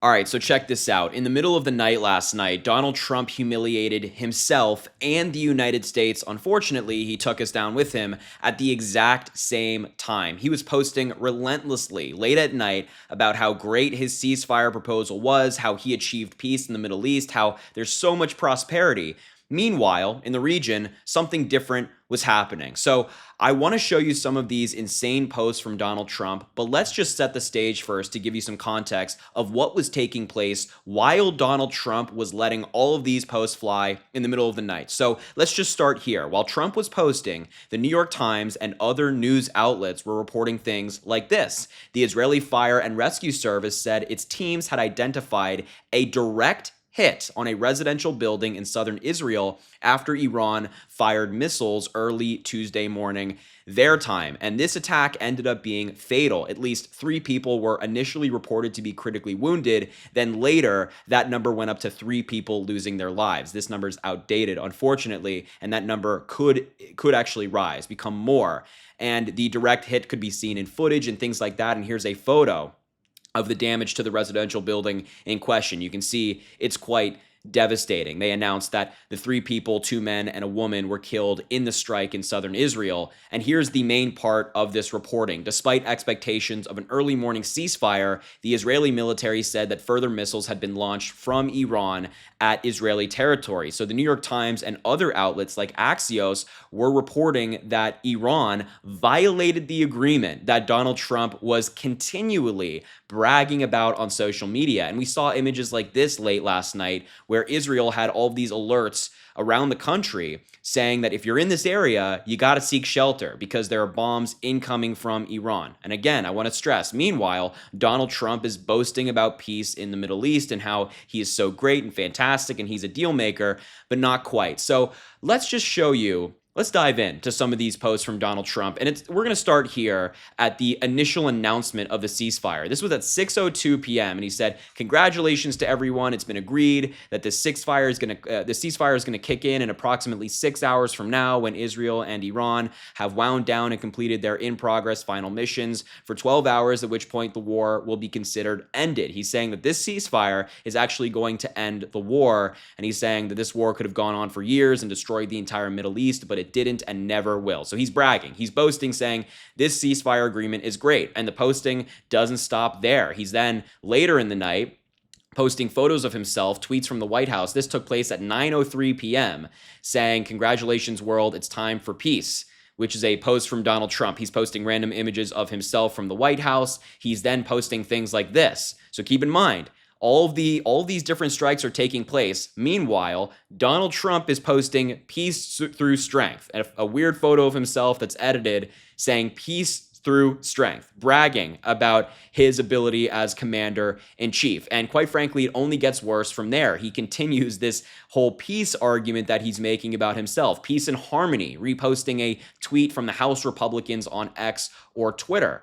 All right, so check this out. In the middle of the night last night, Donald Trump humiliated himself and the United States. Unfortunately, he took us down with him at the exact same time. He was posting relentlessly late at night about how great his ceasefire proposal was, how he achieved peace in the Middle East, how there's so much prosperity. Meanwhile, in the region, something different was happening. So I want to show you some of these insane posts from Donald Trump, but let's just set the stage first to give you some context of what was taking place while Donald Trump was letting all of these posts fly in the middle of the night. So let's just start here. While Trump was posting, the New York Times and other news outlets were reporting things like this. The Israeli Fire and Rescue Service said its teams had identified a direct hit on a residential building in southern Israel after Iran fired missiles early Tuesday morning their time. And this attack ended up being fatal. At least 3 people were initially reported to be critically wounded. Then later, that number went up to 3 people losing their lives. This number is outdated, unfortunately, and that number could actually rise, become more. And the direct hit could be seen in footage and things like that. And here's a photo of the damage to the residential building in question. You can see it's quite devastating. They announced that the 3 people, 2 men and a woman, were killed in the strike in southern Israel. And here's the main part of this reporting. Despite expectations of an early morning ceasefire, the Israeli military said that further missiles had been launched from Iran at Israeli territory. So the New York Times and other outlets like Axios were reporting that Iran violated the agreement that Donald Trump was continually bragging about on social media. And we saw images like this late last night where Israel had all of these alerts around the country saying that if you're in this area, you got to seek shelter because there are bombs incoming from Iran. And again, I want to stress, meanwhile, Donald Trump is boasting about peace in the Middle East and how he is so great and fantastic and he's a deal maker, but not quite. So let's just show you. Let's dive in to some of these posts from Donald Trump. And we're going to start here at the initial announcement of the ceasefire. This was at 6:02 p.m. And he said, "Congratulations to everyone. It's been agreed that the ceasefire is going to kick in approximately 6 hours from now when Israel and Iran have wound down and completed their in-progress final missions for 12 hours, at which point the war will be considered ended." He's saying that this ceasefire is actually going to end the war. And he's saying that this war could have gone on for years and destroyed the entire Middle East, but it didn't and never will. So he's bragging. He's boasting, saying this ceasefire agreement is great. And the posting doesn't stop there. He's then later in the night posting photos of himself, tweets from the White House. This took place at 9:03 p.m., saying, "Congratulations, world. It's time for peace," which is a post from Donald Trump. He's posting random images of himself from the White House. He's then posting things like this. So keep in mind, all of these different strikes are taking place. Meanwhile, Donald Trump is posting peace through strength. A weird photo of himself that's edited saying peace through strength, bragging about his ability as commander-in-chief. And quite frankly, it only gets worse from there. He continues this whole peace argument that he's making about himself. Peace and harmony, reposting a tweet from the House Republicans on X or Twitter.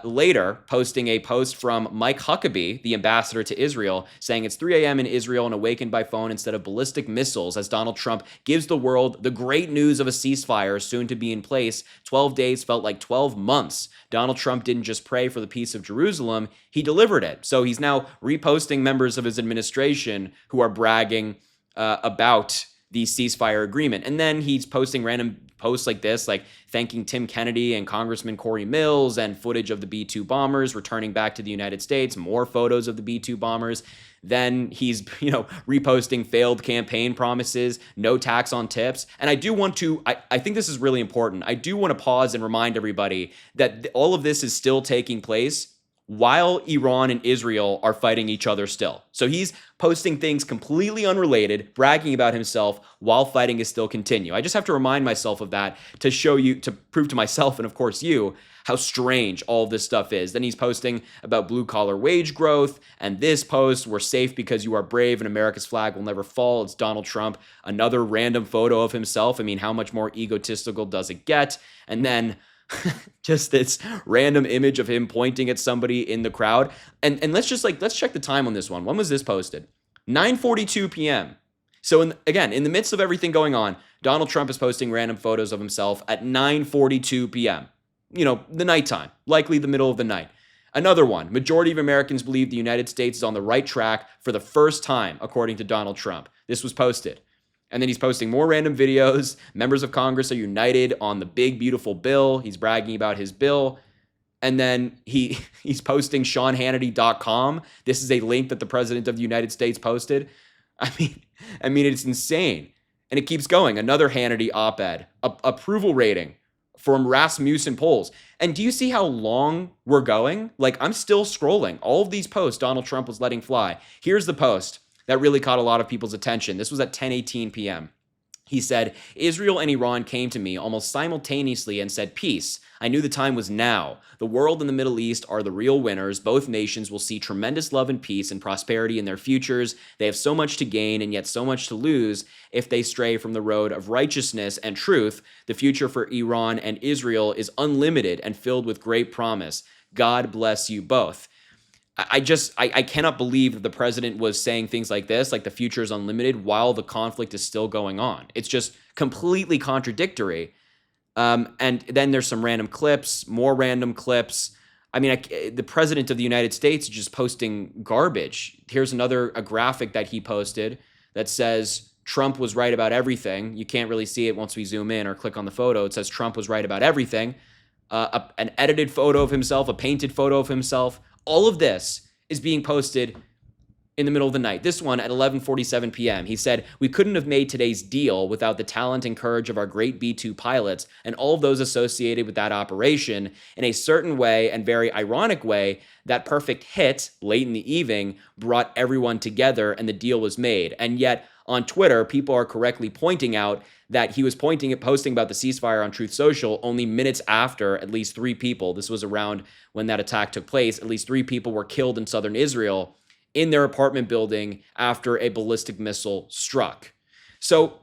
Later, posting a post from Mike Huckabee, the ambassador to Israel, saying it's 3 a.m. in Israel and awakened by phone instead of ballistic missiles as Donald Trump gives the world the great news of a ceasefire soon to be in place. 12 days felt like 12 months. Donald Trump didn't just pray for the peace of Jerusalem, he delivered it. So he's now reposting members of his administration who are bragging about the ceasefire agreement. And then he's posting random posts like this, like thanking Tim Kennedy and Congressman Corey Mills, and footage of the B-2 bombers returning back to the United States, more photos of the B-2 bombers. Then he's, reposting failed campaign promises, no tax on tips. And I do want to, I think this is really important. I do want to pause and remind everybody that all of this is still taking place while Iran and Israel are fighting each other still. So he's posting things completely unrelated, bragging about himself while fighting is still continue. I just have to remind myself of that to show you, to prove to myself and of course you, how strange all of this stuff is. Then he's posting about blue-collar wage growth, and this post, "We're safe because you are brave and America's flag will never fall." It's Donald Trump, another random photo of himself. I mean, how much more egotistical does it get? And then just this random image of him pointing at somebody in the crowd. And let's check the time on this one. When was this posted? 9:42 p.m. So in the midst of everything going on, Donald Trump is posting random photos of himself at 9:42 p.m. The nighttime, likely the middle of the night. Another one, majority of Americans believe the United States is on the right track for the first time, according to Donald Trump. This was posted. And then he's posting more random videos. Members of Congress are united on the big, beautiful bill. He's bragging about his bill. And then he's posting SeanHannity.com. This is a link that the president of the United States posted. I mean, it's insane. And it keeps going. Another Hannity op-ed, approval rating from Rasmussen polls. And do you see how long we're going? Like, I'm still scrolling. All of these posts Donald Trump was letting fly. Here's the post that really caught a lot of people's attention. This was at 10:18 p.m. He said, Israel and Iran came to me almost simultaneously and said, peace. I knew the time was now. The world and the Middle East are the real winners. Both nations will see tremendous love and peace and prosperity in their futures. They have so much to gain and yet so much to lose if they stray from the road of righteousness and truth. The future for Iran and Israel is unlimited and filled with great promise. God bless you both. I cannot believe that the president was saying things like this, like the future is unlimited while the conflict is still going on. It's just completely contradictory. And then there's some random clips, more random clips. I mean, the president of the United States is just posting garbage. Here's a graphic that he posted that says Trump was right about everything. You can't really see it once we zoom in or click on the photo. It says Trump was right about everything. An edited photo of himself, a painted photo of himself. All of this is being posted in the middle of the night. This one at 11:47 p.m. He said, we couldn't have made today's deal without the talent and courage of our great B-2 pilots and all of those associated with that operation. In a certain way and very ironic way, that perfect hit late in the evening brought everyone together and the deal was made. And yet on Twitter, people are correctly pointing out that he was posting about the ceasefire on Truth Social only minutes after at least 3 people, this was around when that attack took place, at least 3 people were killed in southern Israel in their apartment building after a ballistic missile struck. So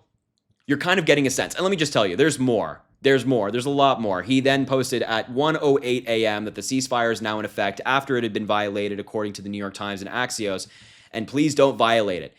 you're kind of getting a sense. And let me just tell you, there's more. There's a lot more. He then posted at 1:08 a.m. that the ceasefire is now in effect after it had been violated, according to the New York Times and Axios, and please don't violate it.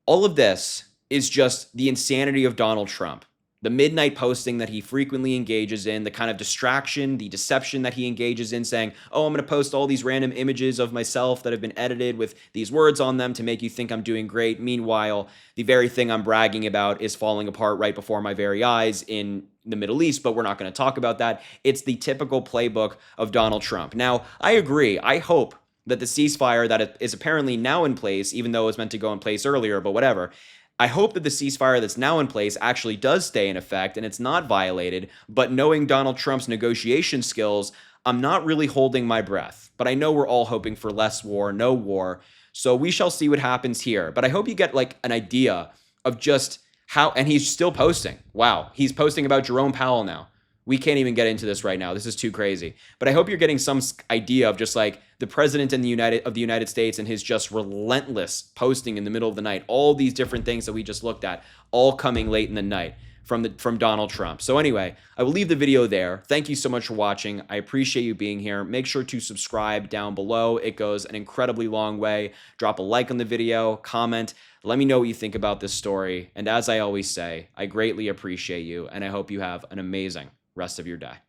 All of this is just the insanity of Donald Trump. The midnight posting that he frequently engages in, the kind of distraction, the deception that he engages in, saying, oh, I'm going to post all these random images of myself that have been edited with these words on them to make you think I'm doing great. Meanwhile, the very thing I'm bragging about is falling apart right before my very eyes in the Middle East, but we're not going to talk about that. It's the typical playbook of Donald Trump. Now, I agree. I hope that the ceasefire that is apparently now in place, even though it was meant to go in place earlier, but whatever, I hope that the ceasefire that's now in place actually does stay in effect and it's not violated, but knowing Donald Trump's negotiation skills, I'm not really holding my breath. But I know we're all hoping for less war, no war, so we shall see what happens here. But I hope you get like an idea of just how, and he's still posting. Wow, he's posting about Jerome Powell now. We can't even get into this right now. This is too crazy. But I hope you're getting some idea of just like the president of the United States and his just relentless posting in the middle of the night. All these different things that we just looked at, all coming late in the night from Donald Trump. So anyway, I will leave the video there. Thank you so much for watching. I appreciate you being here. Make sure to subscribe down below. It goes an incredibly long way. Drop a like on the video, comment. Let me know what you think about this story. And as I always say, I greatly appreciate you, and I hope you have an amazing rest of your day.